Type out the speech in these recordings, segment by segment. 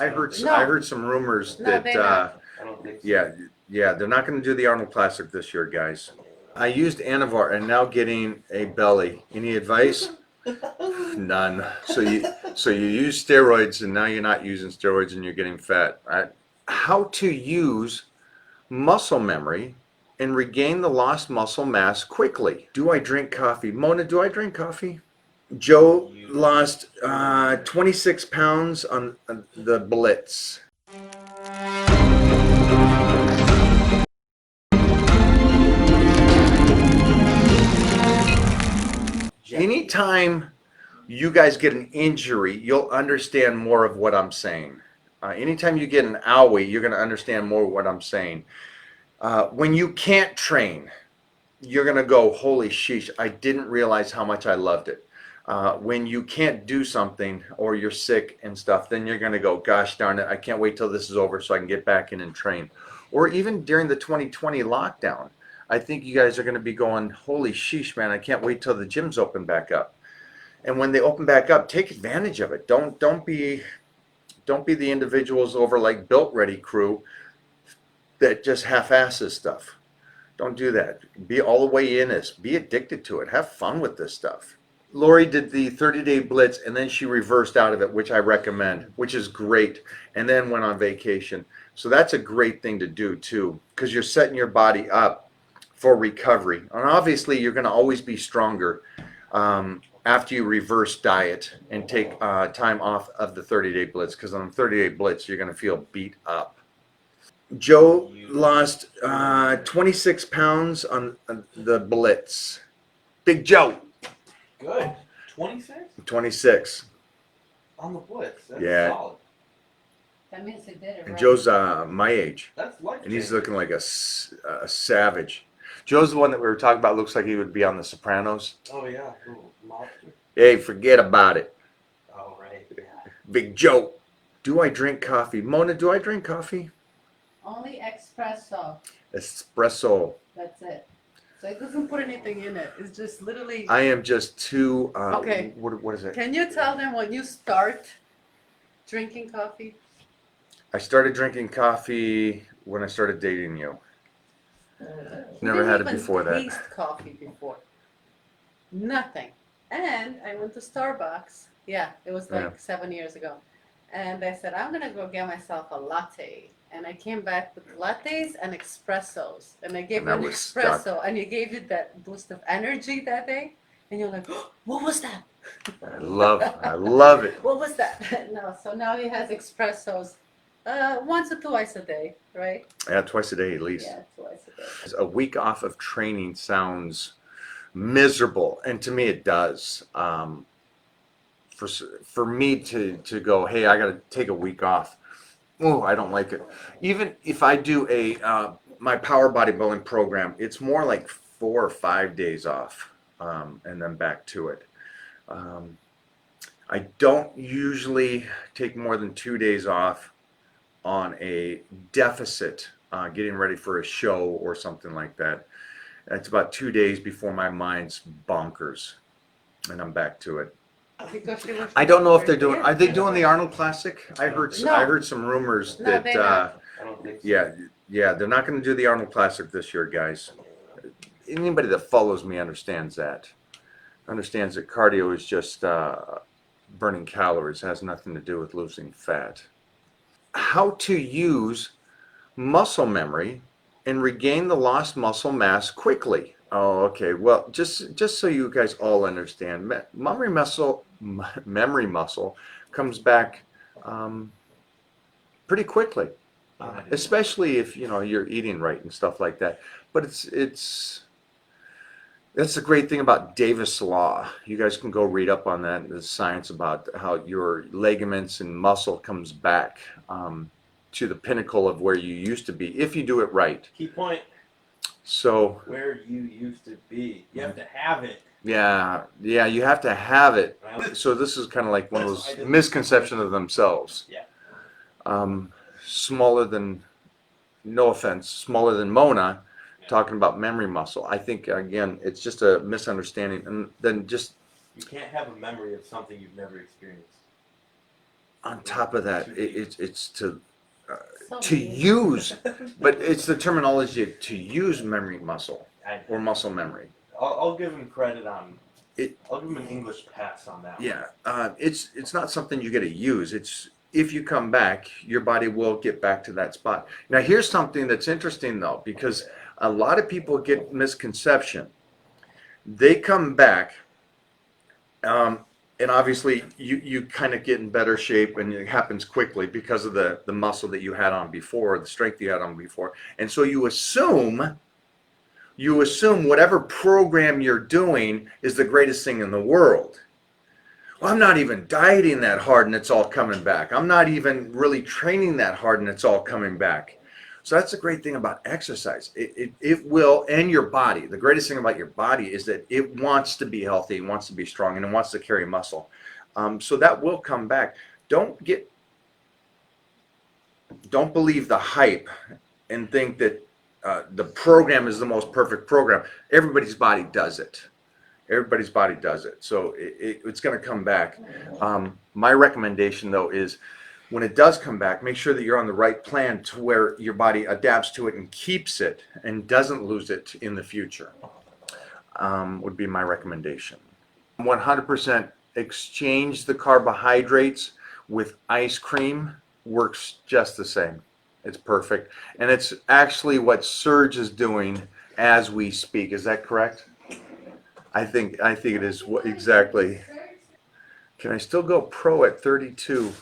I heard some rumors No, that they're not. I don't think so. yeah, they're not going to do the Arnold Classic this year, guys. I used Anavar and now getting a belly. Any advice? None. So you use steroids and now you're not using steroids and you're getting fat. How to use muscle memory and regain the lost muscle mass quickly. Do I drink coffee? Mona, do I drink coffee? Joe lost 26 pounds on the Blitz. Anytime you guys get an injury, you'll understand more of what I'm saying. Anytime you get an owie, you're going to understand more of what I'm saying. When you can't train, you're going to go, holy sheesh, I didn't realize how much I loved it. When you can't do something or you're sick and stuff, then you're going to go, gosh darn it, I can't wait till this is over so I can get back in and train. Or even during the 2020 lockdown, I think you guys are going to be going, holy sheesh, man, I can't wait till the gyms open back up. And when they open back up, take advantage of it. Don't be the individuals over like Built Ready crew that just half-asses stuff. Don't do that. Be all the way in this. Be addicted to it. Have fun with this stuff. Lori did the 30-day blitz and then she reversed out of it, which I recommend, which is great, and then went on vacation. So that's a great thing to do too, because you're setting your body up for recovery. And obviously you're going to always be stronger after you reverse diet and take time off of the 30-day blitz, because on the 30-day blitz you're going to feel beat up. Joe lost 26 pounds on the Blitz. Big Joe. Good. 26? 26. On the Blitz. That's Yeah. solid. That means they did it And right. Joe's my age. That's life. And he's looking like a savage. Joe's the one that we were talking about. Looks like he would be on The Sopranos. Oh, yeah. Cool. Lobster. Hey, forget about it. Oh, right. Yeah. Big Joe. Do I drink coffee? Mona, do I drink coffee? Only espresso. Espresso. That's it. So it doesn't put anything in it. It's just literally. I am just too. Okay. What is it? Can you tell them when you start drinking coffee? I started drinking coffee when I started dating you. Never Didn't had it even before that. taste coffee before. Nothing. And I went to Starbucks. Yeah, it was like Yeah. 7 years ago. And I said, I'm gonna go get myself a latte. And I came back with lattes and espressos. And I gave And you I an was espresso. stuck. And you gave you that boost of energy that day. And you're like, oh, what was that? I love it. What was that? No, so now he has espressos once or twice a day, right? Yeah, twice a day at least. Yeah, twice a day. A week off of training sounds miserable, and to me it does. For me to go, hey, I got to take a week off. Oh, I don't like it. Even if I do my power bodybuilding program, it's more like 4 or 5 days off, and then back to it. I don't usually take more than 2 days off on a deficit, getting ready for a show or something like that. That's about 2 days before my mind's bonkers, and I'm back to it. Because she was I don't know if they're doing. Are they doing the Arnold Classic? I heard. No. I heard some rumors No, that. they're not. I don't think so. Yeah, they're not going to do the Arnold Classic this year, guys. Anybody that follows me understands that. Understands that cardio is just burning calories. It has nothing to do with losing fat. How to use muscle memory and regain the lost muscle mass quickly. Oh, okay. Well, just so you guys all understand, memory muscle comes back pretty quickly, especially if you're eating right and stuff like that. But that's the great thing about Davis Law. You guys can go read up on that. The science about how your ligaments and muscle comes back to the pinnacle of where you used to be if you do it right. Key point. So Where you used to be. You have to have it. yeah, you have to have it. So this is kind of like one of those misconceptions of themselves. Yeah. Smaller than, no offense, smaller than Mona, talking about memory muscle. I think again, it's just a misunderstanding, and then just You can't have a memory of something you've never experienced. on top of that, it's So to mean. use, but it's the terminology to use memory muscle or muscle memory. I'll give him credit on It- I'll give him an English pass on that. Yeah, it's not something you get to use. It's if you come back, your body will get back to that spot. Now, here's something that's interesting though, because a lot of people get misconception. They come back, and obviously you kind of get in better shape, and it happens quickly because of the muscle that you had on before, the strength you had on before, and so you assume whatever program you're doing is the greatest thing in the world. Well, I'm not even dieting that hard and it's all coming back. I'm not even really training that hard and it's all coming back. So that's the great thing about exercise. It will, and your body. The greatest thing about your body is that it wants to be healthy, it wants to be strong, and it wants to carry muscle. So that will come back. Don't believe the hype and think that the program is the most perfect program. Everybody's body does it. Everybody's body does it. So it's going to come back. My recommendation, though, is when it does come back, make sure that you're on the right plan to where your body adapts to it and keeps it and doesn't lose it in the future, would be my recommendation. 100% exchange the carbohydrates with ice cream. Works just the same. It's perfect. And it's actually what Surge is doing as we speak. Is that correct? I think it is exactly. Can I still go pro at 32?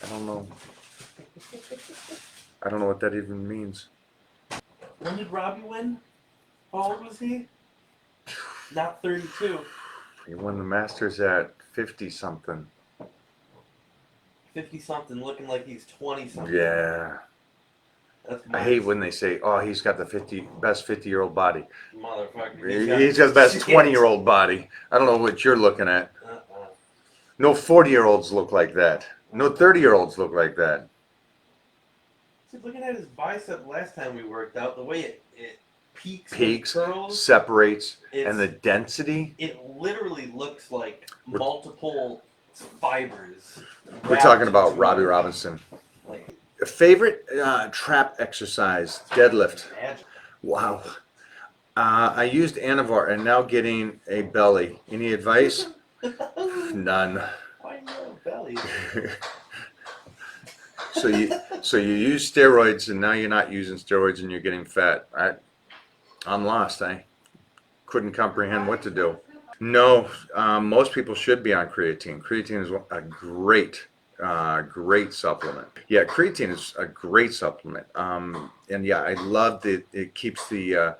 I don't know. I don't know what that even means. When did Robbie win? How old was he? Not 32. He won the Masters at 50 something. 50 something, looking like he's 20 something. Yeah. That's I hate when they say, "Oh, he's got the best 50-year-old body." Motherfucker. He's got the best 20-year-old body. I don't know what you're looking at. Uh-uh. No 40-year-olds look like that. No 30-year-olds look like that. See, looking at his bicep last time we worked out, the way it peaks, Peaks, and curls, separates, it's, and the density. it literally looks like multiple fibers. We're talking about Robbie Robinson. Like, Favorite trap exercise, deadlift. imagine. Wow. I used Anavar and now getting a belly. Any advice? None. Why no belly? So you use steroids and now you're not using steroids and you're getting fat. I'm lost. I couldn't comprehend what to do. No, most people should be on creatine. Creatine is a great supplement. Yeah, creatine is a great supplement. And yeah, I love that it keeps the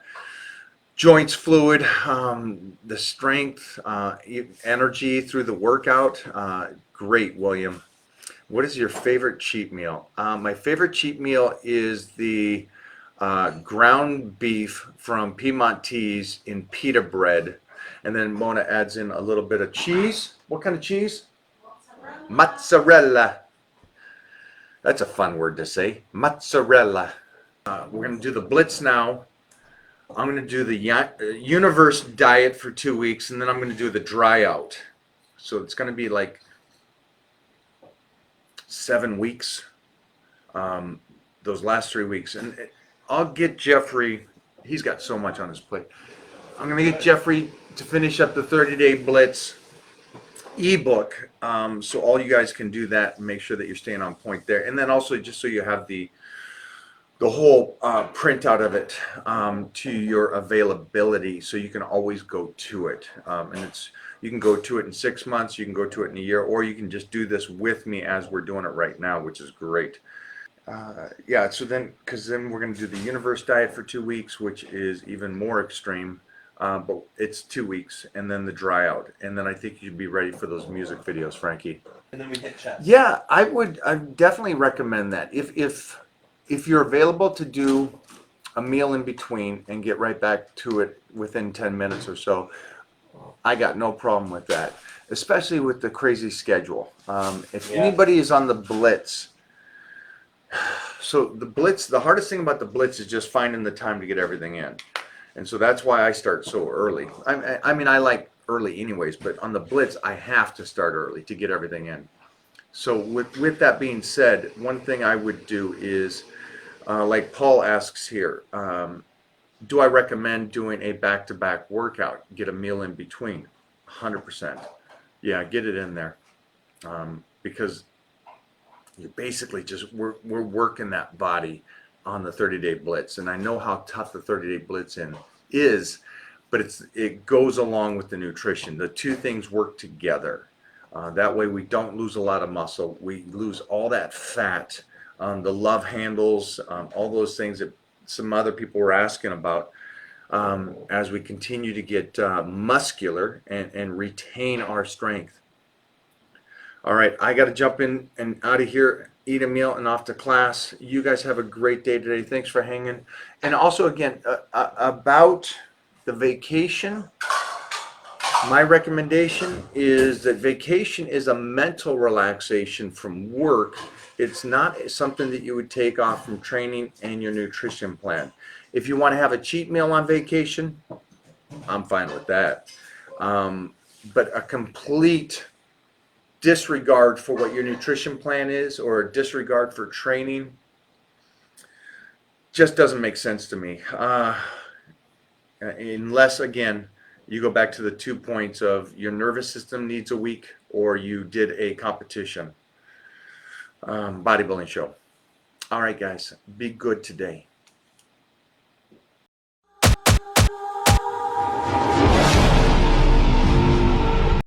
joints fluid, the strength, energy through the workout. Great, William. What is your favorite cheat meal? My favorite cheat meal is the ground beef from Piedmontese in pita bread. And then Mona adds in a little bit of cheese. What kind of cheese? Mozzarella. That's a fun word to say. Mozzarella. We're going to do the blitz now. I'm going to do the universe diet for 2 weeks, and then I'm going to do the dry out. So it's going to be like 7 weeks, those last 3 weeks. And I'll get Jeffrey, he's got so much on his plate. I'm going to get Jeffrey to finish up the 30-day blitz ebook, so all you guys can do that and make sure that you're staying on point there. And then also just so you have the whole printout of it to your availability, so you can always go to it. And you can go to it in 6 months, you can go to it in a year, or you can just do this with me as we're doing it right now, which is great. Yeah, so because then we're going to do the universe diet for 2 weeks, which is even more extreme. But it's 2 weeks, and then the dry out, and then I think you'd be ready for those music videos, Frankie. And then we hit chest. Yeah, I definitely recommend that. If you're available to do a meal in between and get right back to it within 10 minutes or so, I got no problem with that, especially with the crazy schedule. If anybody is on the blitz, so the hardest thing about the blitz is just finding the time to get everything in. And so that's why I start so early. I mean, I like early anyways, but on the blitz, I have to start early to get everything in. So with that being said, one thing I would do is, like Paul asks here, do I recommend doing a back-to-back workout? Get a meal in between. 100%. Yeah, get it in there, because you basically just we're working that body on the 30-day blitz, and I know how tough the 30-day blitz is, but it goes along with the nutrition. The two things work together. That way we don't lose a lot of muscle. We lose all that fat, the love handles, all those things that some other people were asking about, as we continue to get muscular and retain our strength. All right, I got to jump in and out of here, eat a meal, and off to class. You guys have a great day today. Thanks for hanging. And also, again, about the vacation, my recommendation is that vacation is a mental relaxation from work. It's not something that you would take off from training and your nutrition plan. If you want to have a cheat meal on vacation, I'm fine with that. But a complete disregard for what your nutrition plan is, or a disregard for training, just doesn't make sense to me. Unless, again, you go back to the 2 points of your nervous system needs a week, or you did a competition, bodybuilding show. All right, guys, be good today.